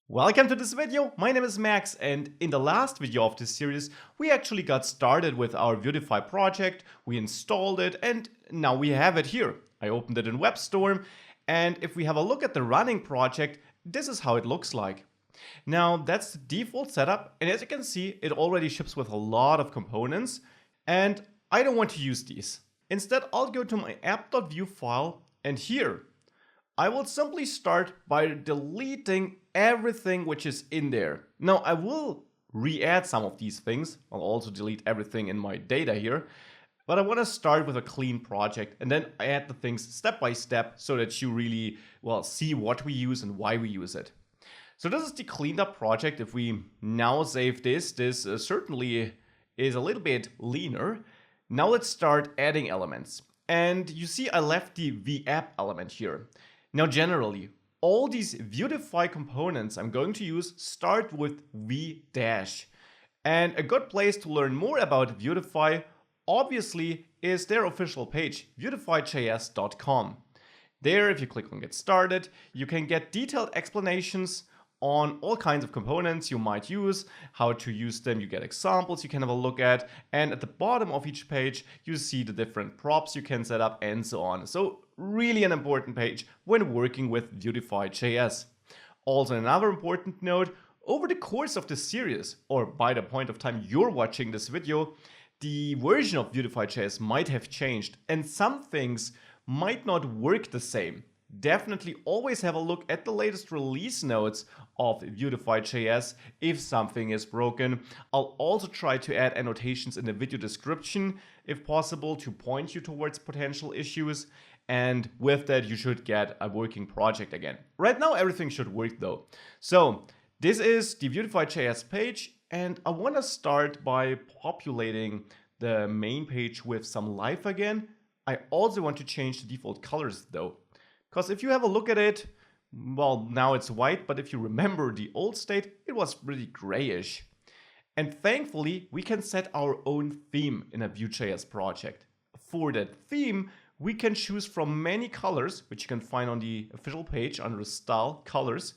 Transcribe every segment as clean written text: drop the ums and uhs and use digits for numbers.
Welcome to this video, my name is Max, and in the last video of this series we actually got started with our Vuetify project, we installed it, and now we have it here. I opened it in WebStorm, and if we have a look at the running project, this is how it looks like. Now that's the default setup, and as you can see it already ships with a lot of components, and I don't want to use these. Instead I'll go to my app.vue file, and here I will simply start by deleting everything which is in there. Now I will re-add some of these things. I'll also delete everything in my data here. But I want to start with a clean project and then add the things step by step so that you really, see what we use and why we use it. So this is the cleaned up project. If we now save this certainly is a little bit leaner. Now let's start adding elements. And you see I left the VApp element here. Now generally, all these Vuetify components I'm going to use start with V-. And a good place to learn more about Vuetify obviously is their official page, beautifyjs.com. There, if you click on Get Started, you can get detailed explanations on all kinds of components you might use, how to use them, you get examples you can have a look at, and at the bottom of each page you see the different props you can set up and so on. So really an important page when working with Vuetify.js. Also another important note, over the course of this series, or by the point of time you're watching this video, the version of Vuetify.js might have changed and some things might not work the same. Definitely always have a look at the latest release notes of Vuetify.js if something is broken. I'll also try to add annotations in the video description if possible to point you towards potential issues, and with that you should get a working project again. Right now everything should work though. So this is the Vuetify.js page, and I want to start by populating the main page with some life again. I also want to change the default colors though. Because if you have a look at it, now it's white, but if you remember the old state, it was pretty grayish. And thankfully, we can set our own theme in a Vue.js project. For that theme, we can choose from many colors, which you can find on the official page under Style Colors.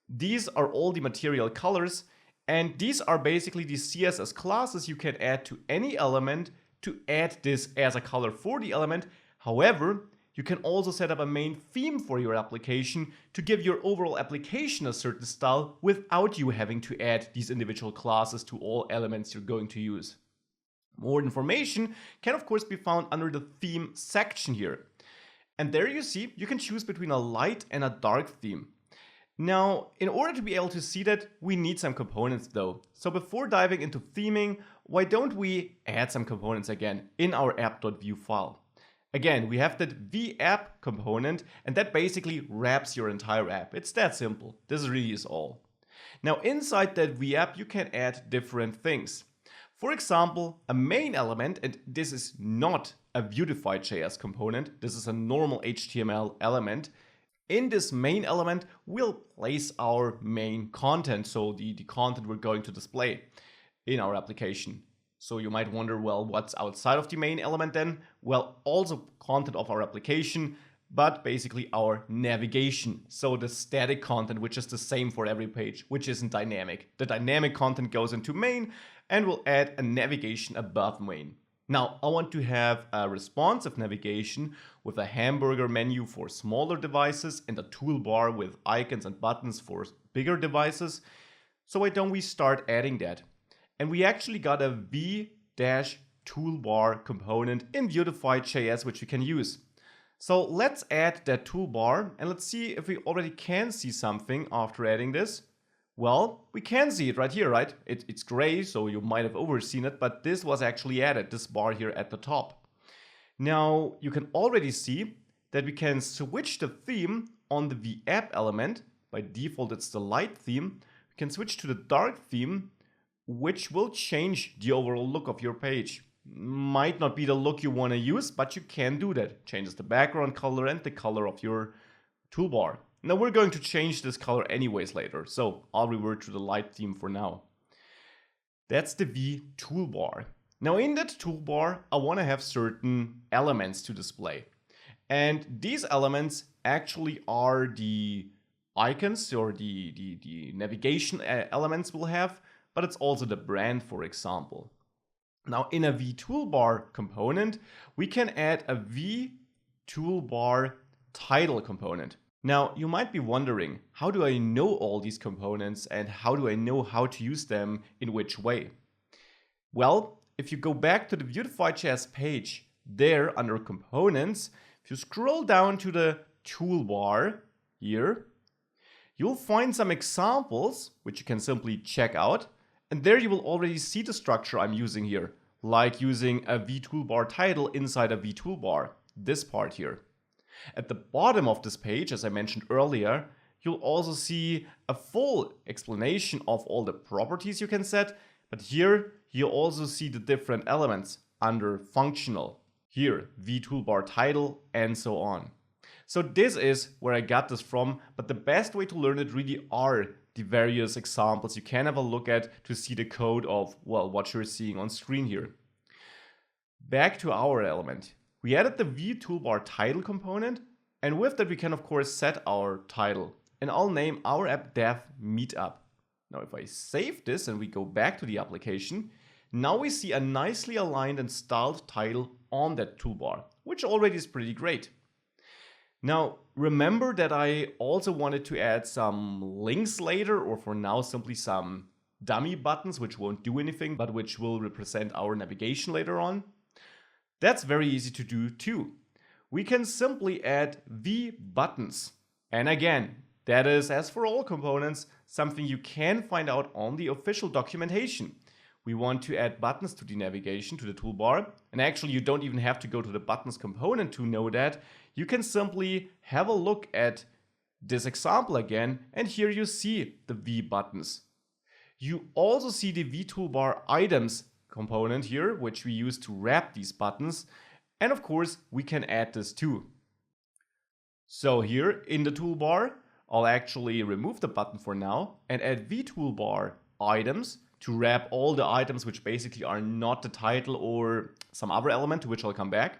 These are all the material colors, and these are basically the CSS classes you can add to any element to add this as a color for the element. However, you can also set up a main theme for your application to give your overall application a certain style without you having to add these individual classes to all elements you're going to use. More information can of course be found under the theme section here. And there you see, you can choose between a light and a dark theme. Now, in order to be able to see that, we need some components though. So before diving into theming, why don't we add some components again in our app.vue file? Again, we have that VApp component, and that basically wraps your entire app. It's that simple. This really is all. Now, inside that VApp, you can add different things. For example, a main element, and this is not a Vuetify.js component, this is a normal HTML element. In this main element, we'll place our main content, so the content we're going to display in our application. So you might wonder, well, what's outside of the main element then? Well, also content of our application, but basically our navigation. So the static content, which is the same for every page, which isn't dynamic. The dynamic content goes into main, and we'll add a navigation above main. Now, I want to have a responsive navigation with a hamburger menu for smaller devices and a toolbar with icons and buttons for bigger devices. So why don't we start adding that? And we actually got a V-toolbar component in Vuetify.js which we can use. So let's add that toolbar and let's see if we already can see something after adding this. Well, we can see it right here, right? It's gray, so you might have overseen it, but this was actually added, this bar here at the top. Now, you can already see that we can switch the theme on the VApp element. By default, it's the light theme. We can switch to the dark theme, which will change the overall look of your page. Might not be the look you want to use, but you can do that. Changes the background color and the color of your toolbar. Now we're going to change this color anyways later, so I'll revert to the light theme for now. That's the V toolbar. Now in that toolbar, I want to have certain elements to display. And these elements actually are the icons or the navigation elements will have, but it's also the brand, for example. Now in a vToolbar component, we can add a vToolbar title component. Now you might be wondering, how do I know all these components and how do I know how to use them in which way? Well, if you go back to the Vuetify.js page, there under components, if you scroll down to the toolbar here, you'll find some examples which you can simply check out. And there you will already see the structure I'm using here, like using a vToolbar title inside a vToolbar, this part here. At the bottom of this page, as I mentioned earlier, you'll also see a full explanation of all the properties you can set, but here you also see the different elements under functional. Here, vToolbar title and so on. So this is where I got this from, but the best way to learn it really are the various examples you can have a look at to see the code of, well, what you're seeing on screen here. Back to our element. We added the vToolbar title component, and with that we can of course set our title. And I'll name our app dev meetup. Now if I save this and we go back to the application, now we see a nicely aligned and styled title on that toolbar, which already is pretty great. Now, remember that I also wanted to add some links later, or for now simply some dummy buttons which won't do anything, but which will represent our navigation later on. That's very easy to do too. We can simply add vButtons. And again, that is, as for all components, something you can find out on the official documentation. We want to add buttons to the navigation, to the toolbar. And actually, you don't even have to go to the buttons component to know that. You can simply have a look at this example again, and here you see the vButtons. You also see the vToolbar items component here, which we use to wrap these buttons. And of course, we can add this too. So here in the toolbar, I'll actually remove the button for now and add vToolbar items to wrap all the items which basically are not the title or some other element, to which I'll come back.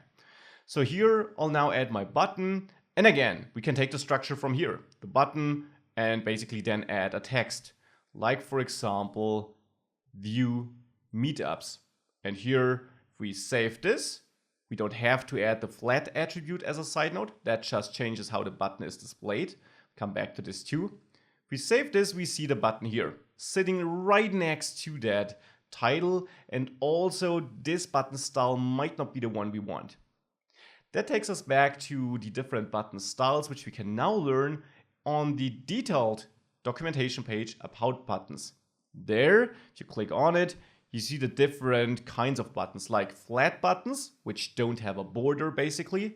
So here I'll now add my button, and again we can take the structure from here, the button, and basically then add a text, like for example view meetups. And here if we save this, we don't have to add the flat attribute as a side note, that just changes how the button is displayed. Come back to this too. If we save this, we see the button here, sitting right next to that title, and also this button style might not be the one we want. That takes us back to the different button styles, which we can now learn on the detailed documentation page about buttons. There, if you click on it, you see the different kinds of buttons, like flat buttons, which don't have a border basically,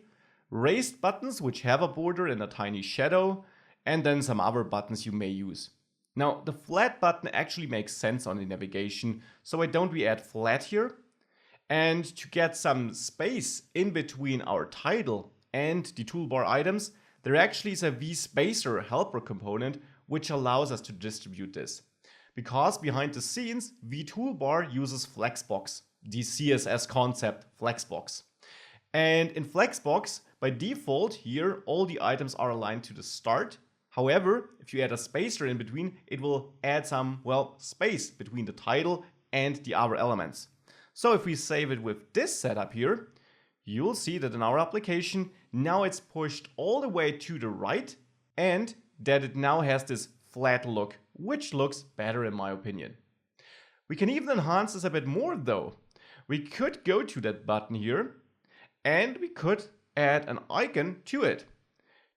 raised buttons, which have a border and a tiny shadow, and then some other buttons you may use. Now, the flat button actually makes sense on the navigation, so why don't we add flat here? And to get some space in between our title and the toolbar items, there actually is a vSpacer helper component which allows us to distribute this. Because behind the scenes, vToolbar uses Flexbox, the CSS concept Flexbox. And in Flexbox, by default here, all the items are aligned to the start. However, if you add a spacer in between, it will add some, well, space between the title and the other elements. So if we save it with this setup here, you'll see that in our application, now it's pushed all the way to the right and that it now has this flat look, which looks better in my opinion. We can even enhance this a bit more though. We could go to that button here and we could add an icon to it.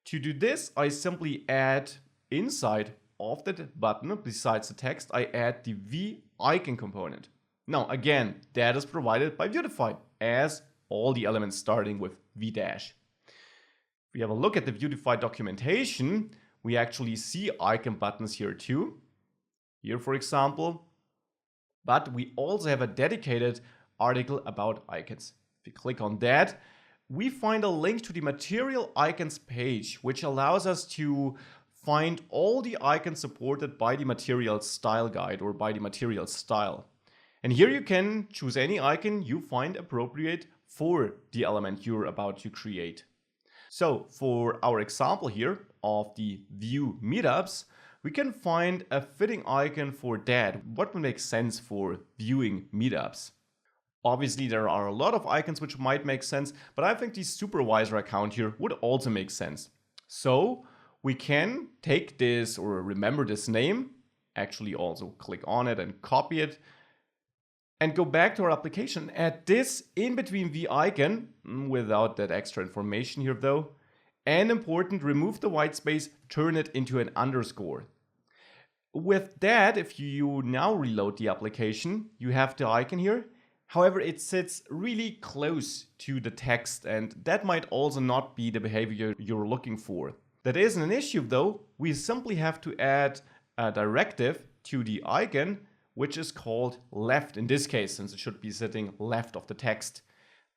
To do this, I simply add inside of that button, besides the text, I add the V icon component. Now again, that is provided by Vuetify, as all the elements starting with V dash. If we have a look at the Vuetify documentation, we actually see icon buttons here too. Here, for example. But we also have a dedicated article about icons. If you click on that, we find a link to the material icons page, which allows us to find all the icons supported by the material style guide or by the material style. And here you can choose any icon you find appropriate for the element you're about to create. So for our example here of the Vue meetups, we can find a fitting icon for that. What would make sense for viewing meetups? Obviously, there are a lot of icons which might make sense, but I think the supervisor account here would also make sense. So we can take this or remember this name, actually also click on it and copy it, and go back to our application, add this in between the icon, without that extra information here though. And important, remove the white space, turn it into an underscore. With that, if you now reload the application, you have the icon here. However, it sits really close to the text, and that might also not be the behavior you're looking for. That isn't an issue though. We simply have to add a directive to the icon, which is called left in this case, since it should be sitting left of the text.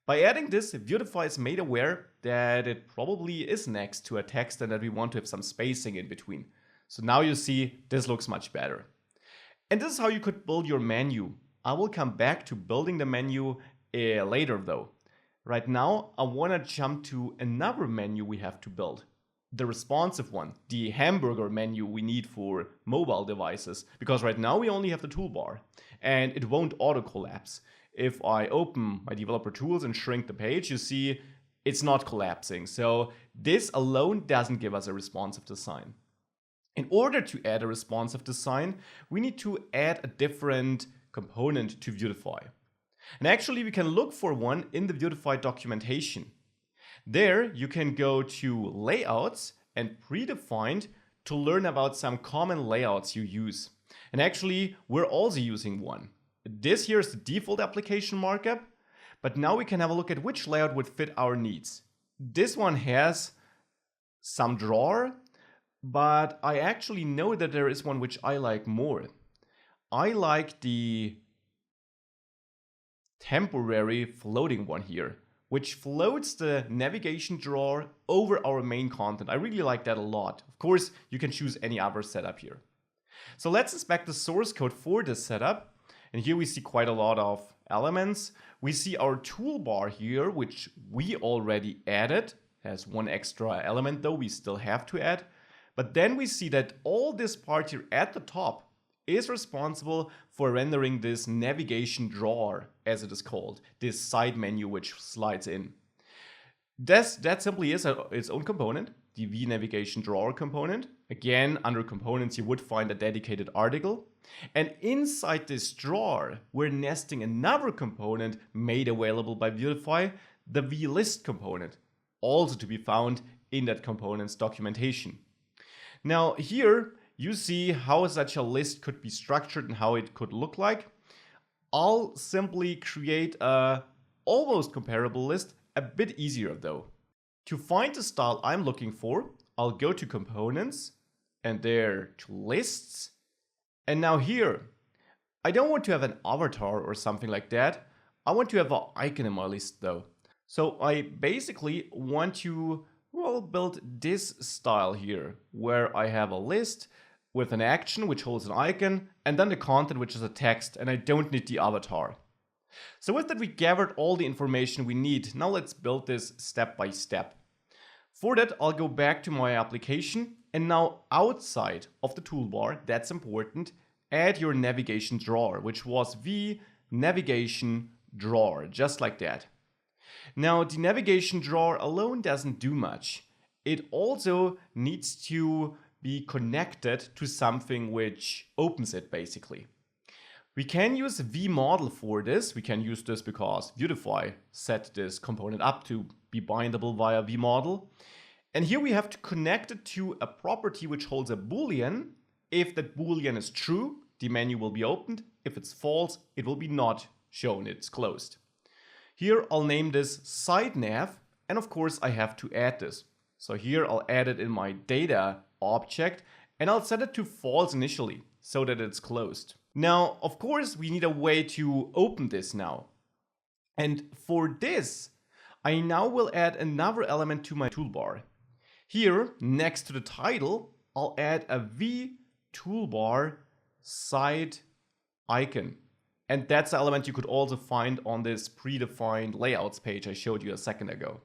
By adding this, Vuetify is made aware that it probably is next to a text and that we want to have some spacing in between. So now you see this looks much better. And this is how you could build your menu. I will come back to building the menu later though. Right now, I want to jump to another menu we have to build. The responsive one, the hamburger menu we need for mobile devices, because right now we only have the toolbar and it won't auto collapse. If I open my developer tools and shrink the page, you see it's not collapsing. So this alone doesn't give us a responsive design. In order to add a responsive design, we need to add a different component to Vuetify. And actually we can look for one in the Vuetify documentation. There you can go to layouts and predefined to learn about some common layouts you use. And actually we're also using one. This here is the default application markup, but now we can have a look at which layout would fit our needs. This one has some drawer, but I actually know that there is one which I like more. I like the temporary floating one here, which floats the navigation drawer over our main content. I really like that a lot. Of course, you can choose any other setup here. So let's inspect the source code for this setup. And here we see quite a lot of elements. We see our toolbar here, which we already added. Has one extra element though we still have to add. But then we see that all this part here at the top is responsible for rendering this navigation drawer, as it is called, this side menu which slides in. That simply is its own component, the V navigation drawer component. Again, under components you would find a dedicated article. And inside this drawer, we're nesting another component made available by Vuetify, the VList component, also to be found in that component's documentation. Now here you see how such a list could be structured and how it could look like. I'll simply create a almost comparable list, a bit easier though. To find the style I'm looking for, I'll go to components and there to lists. And now here, I don't want to have an avatar or something like that. I want to have an icon in my list though. So I basically want to, well, build this style here, where I have a list with an action which holds an icon, and then the content which is a text, and I don't need the avatar. So with that we gathered all the information we need. Now let's build this step by step. For that I'll go back to my application, and now outside of the toolbar, that's important, add your navigation drawer, which was the navigation drawer, just like that. Now the navigation drawer alone doesn't do much. It also needs to be connected to something which opens it basically. We can use vModel for this. We can use this because Vuetify set this component up to be bindable via vModel. And here we have to connect it to a property which holds a boolean. If that boolean is true, the menu will be opened. If it's false, it will be not shown, it's closed. Here I'll name this sideNav, and of course I have to add this. So here I'll add it in my data object, and I'll set it to false initially, so that it's closed. Now, of course, we need a way to open this now. And for this, I now will add another element to my toolbar. Here, next to the title, I'll add a V toolbar side icon. And that's the element you could also find on this predefined layouts page I showed you a second ago.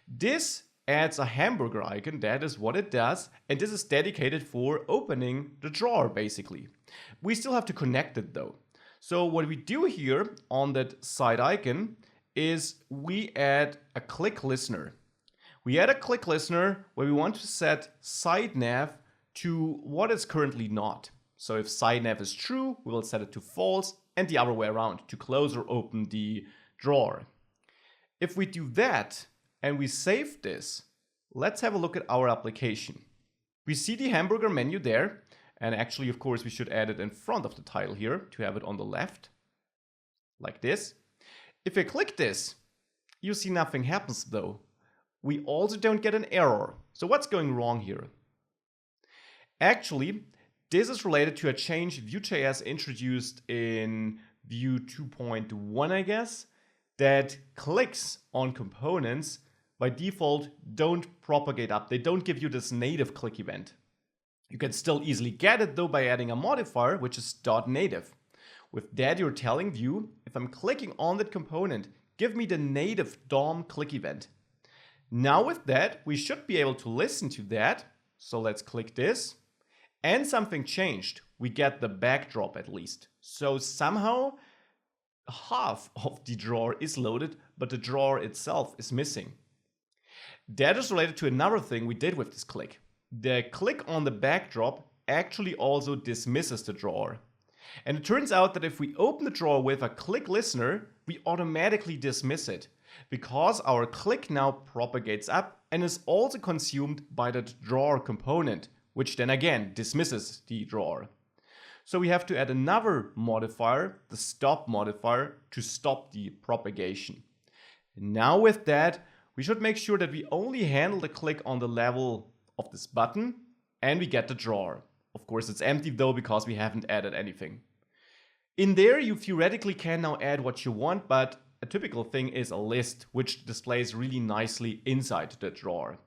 This adds a hamburger icon. That is what it does. And this is dedicated for opening the drawer, basically. We still have to connect it though. So what we do here on that side icon is we add a click listener. We add a click listener where we want to set side nav to what is currently not. So if side nav is true, we will set it to false, and the other way around, to close or open the drawer. If we do that and we save this, let's have a look at our application. We see the hamburger menu there, and actually, of course, we should add it in front of the title here to have it on the left, like this. If I click this, you see nothing happens though. We also don't get an error. So what's going wrong here? Actually, this is related to a change Vue.js introduced in Vue 2.1, I guess, that clicks on components by default don't propagate up. They don't give you this native click event. You can still easily get it though by adding a modifier, which is .native. With that, you're telling Vue, if I'm clicking on that component, give me the native DOM click event. Now with that, we should be able to listen to that. So let's click this. And something changed. We get the backdrop at least. So somehow half of the drawer is loaded, but the drawer itself is missing. That is related to another thing we did with this click. The click on the backdrop actually also dismisses the drawer. And it turns out that if we open the drawer with a click listener, we automatically dismiss it because our click now propagates up and is also consumed by that drawer component, which then again dismisses the drawer. So we have to add another modifier, the stop modifier, to stop the propagation. Now with that, we should make sure that we only handle the click on the level of this button and we get the drawer. Of course, it's empty though because we haven't added anything. In there, you theoretically can now add what you want, but a typical thing is a list, which displays really nicely inside the drawer.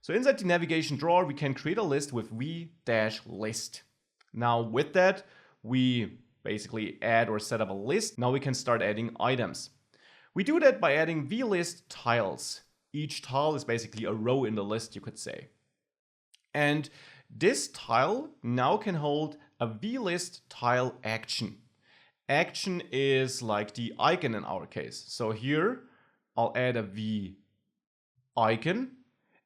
So inside the navigation drawer, we can create a list with v-list. Now with that, we basically add or set up a list. Now we can start adding items. We do that by adding vlist tiles. Each tile is basically a row in the list, you could say. And this tile now can hold a vlist tile action. Action is like the icon in our case. So here I'll add a v icon.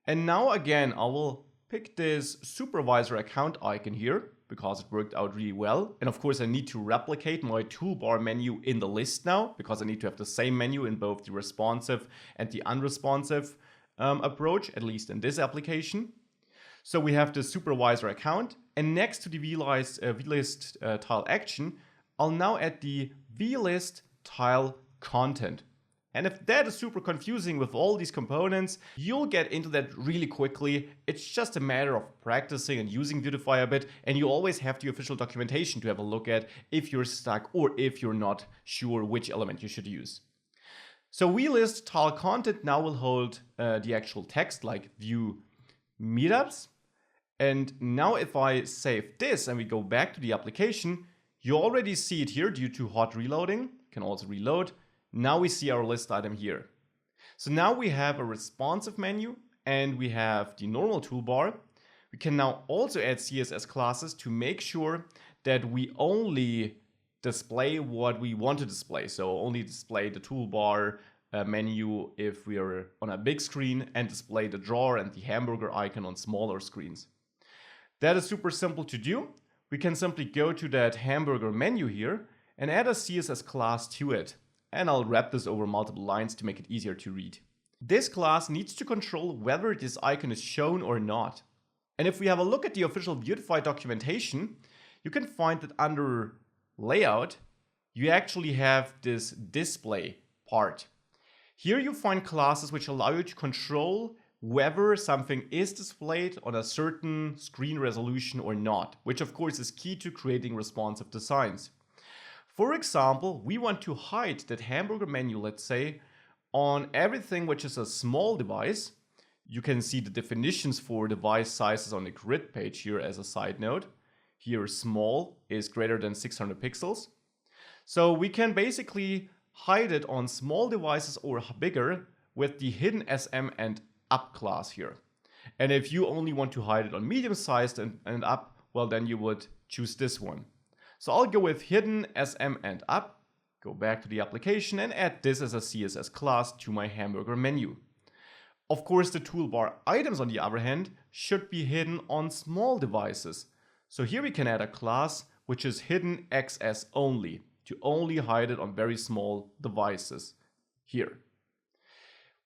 And now again, I will pick this supervisor account icon here because it worked out really well. And of course I need to replicate my toolbar menu in the list now because I need to have the same menu in both the responsive and the unresponsive approach, at least in this application. So we have the supervisor account, and next to the vlist tile action, I'll now add the vlist tile content. And if that is super confusing with all these components, you'll get into that really quickly. It's just a matter of practicing and using Vuetify a bit, and you always have the official documentation to have a look at if you're stuck or if you're not sure which element you should use. So vlist tile content now will hold the actual text like Vue meetups. And now if I save this and we go back to the application, you already see it here due to hot reloading. You can also reload. Now we see our list item here. So now we have a responsive menu and we have the normal toolbar. We can now also add CSS classes to make sure that we only display what we want to display. So only display the toolbar menu if we are on a big screen and display the drawer and the hamburger icon on smaller screens. That is super simple to do. We can simply go to that hamburger menu here and add a CSS class to it. And I'll wrap this over multiple lines to make it easier to read. This class needs to control whether this icon is shown or not. And if we have a look at the official Vuetify documentation, you can find that under layout, you actually have this display part. Here you find classes which allow you to control whether something is displayed on a certain screen resolution or not, which of course is key to creating responsive designs. For example, we want to hide that hamburger menu, let's say, on everything which is a small device. You can see the definitions for device sizes on the grid page here as a side note. Here small is greater than 600 pixels. So we can basically hide it on small devices or bigger with the hidden SM and up class here. And if you only want to hide it on medium sized and up, well, then you would choose this one. So I'll go with hidden SM and up, go back to the application and add this as a CSS class to my hamburger menu. Of course, the toolbar items, on the other hand, should be hidden on small devices. So here we can add a class which is hidden XS only, to only hide it on very small devices here.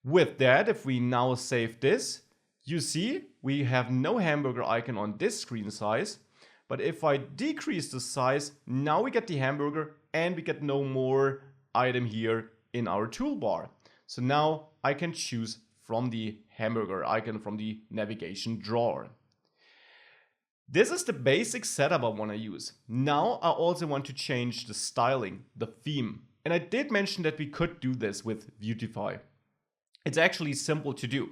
With that, if we now save this, you see we have no hamburger icon on this screen size. But if I decrease the size, now we get the hamburger and we get no more item here in our toolbar. So now I can choose from the hamburger icon from the navigation drawer. This is the basic setup I want to use. Now I also want to change the styling, the theme. And I did mention that we could do this with Vuetify. It's actually simple to do.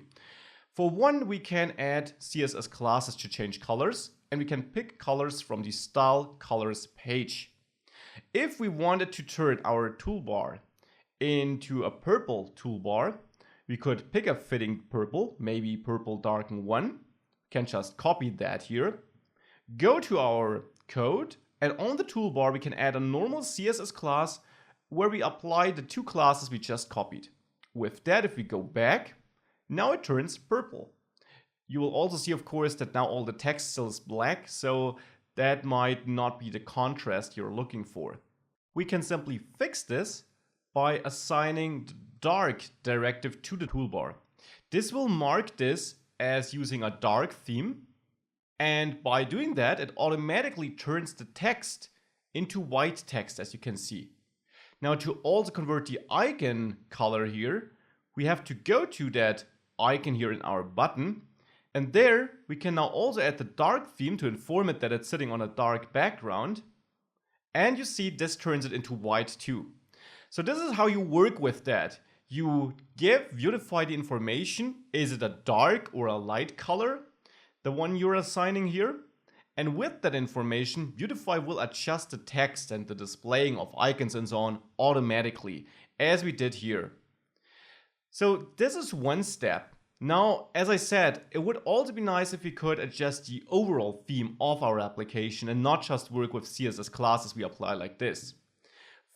For one, we can add CSS classes to change colors, and we can pick colors from the Style Colors page. If we wanted to turn our toolbar into a purple toolbar, we could pick a fitting purple, maybe purple darken 1. We can just copy that here. Go to our code, and on the toolbar we can add a normal CSS class where we apply the two classes we just copied. With that, if we go back, now it turns purple. You will also see, of course, that now all the text still is black, so that might not be the contrast you're looking for. We can simply fix this by assigning the dark directive to the toolbar. This will mark this as using a dark theme. And by doing that, it automatically turns the text into white text, as you can see. Now, to also convert the icon color here, we have to go to that icon here in our button. And there, we can now also add the dark theme to inform it that it's sitting on a dark background. And you see, this turns it into white too. So this is how you work with that. You give Vuetify the information, is it a dark or a light color? The one you're assigning here. And with that information, Vuetify will adjust the text and the displaying of icons and so on automatically, as we did here. So this is one step. Now, as I said, it would also be nice if we could adjust the overall theme of our application and not just work with CSS classes we apply like this.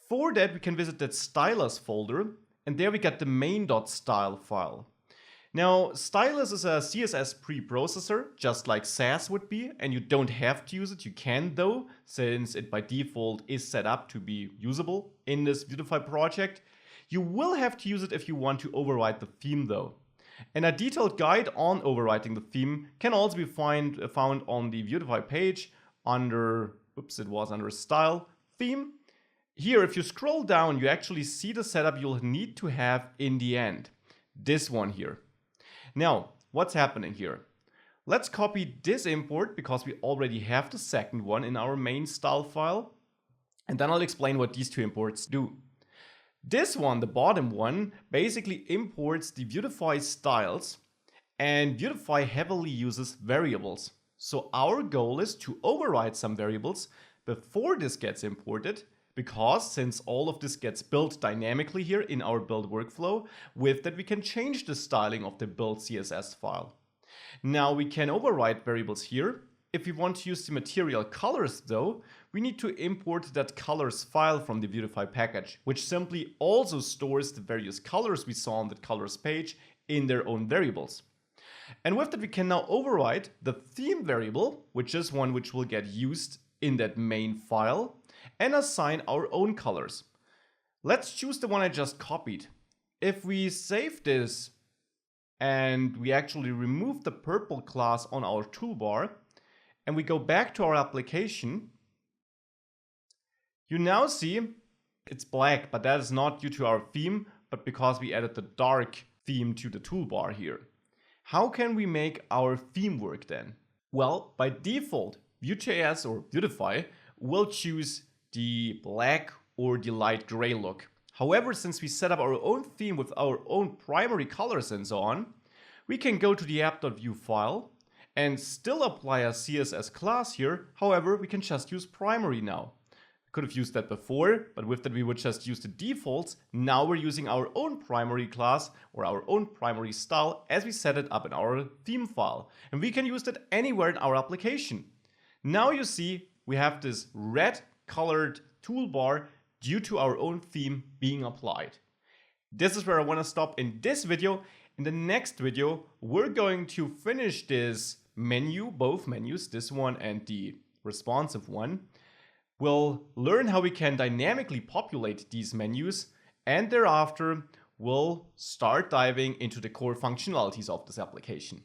For that, we can visit that stylus folder, and there we get the main.style file. Now, stylus is a CSS preprocessor, just like Sass would be, and you don't have to use it. You can though, since it by default is set up to be usable in this Vuetify project. You will have to use it if you want to override the theme though. And a detailed guide on overwriting the theme can also be found on the Vuetify page under, under Style, Theme. Here, if you scroll down, you actually see the setup you'll need to have in the end. This one here. Now, what's happening here? Let's copy this import because we already have the second one in our main style file. And then I'll explain what these two imports do. This one, the bottom one, basically imports the Vuetify styles, and Vuetify heavily uses variables. So our goal is to override some variables before this gets imported, because since all of this gets built dynamically here in our build workflow, with that we can change the styling of the build CSS file. Now we can override variables here. If we want to use the material colors though, we need to import that colors file from the Vuetify package, which simply also stores the various colors we saw on the colors page in their own variables. And with that we can now override the theme variable, which is one which will get used in that main file, and assign our own colors. Let's choose the one I just copied. If we save this and we actually remove the purple class on our toolbar and we go back to our application, you now see it's black, but that is not due to our theme, but because we added the dark theme to the toolbar here. How can we make our theme work then? Well, by default, Vue.js or Vuetify will choose the black or the light gray look. However, since we set up our own theme with our own primary colors and so on, we can go to the app.vue file and still apply a CSS class here. However, we can just use primary now. Could have used that before, but with that we would just use the defaults. Now we're using our own primary class or our own primary style as we set it up in our theme file. And we can use that anywhere in our application. Now you see we have this red colored toolbar due to our own theme being applied. This is where I want to stop in this video. In the next video, we're going to finish this menu, both menus, this one and the responsive one. We'll learn how we can dynamically populate these menus, and thereafter we'll start diving into the core functionalities of this application.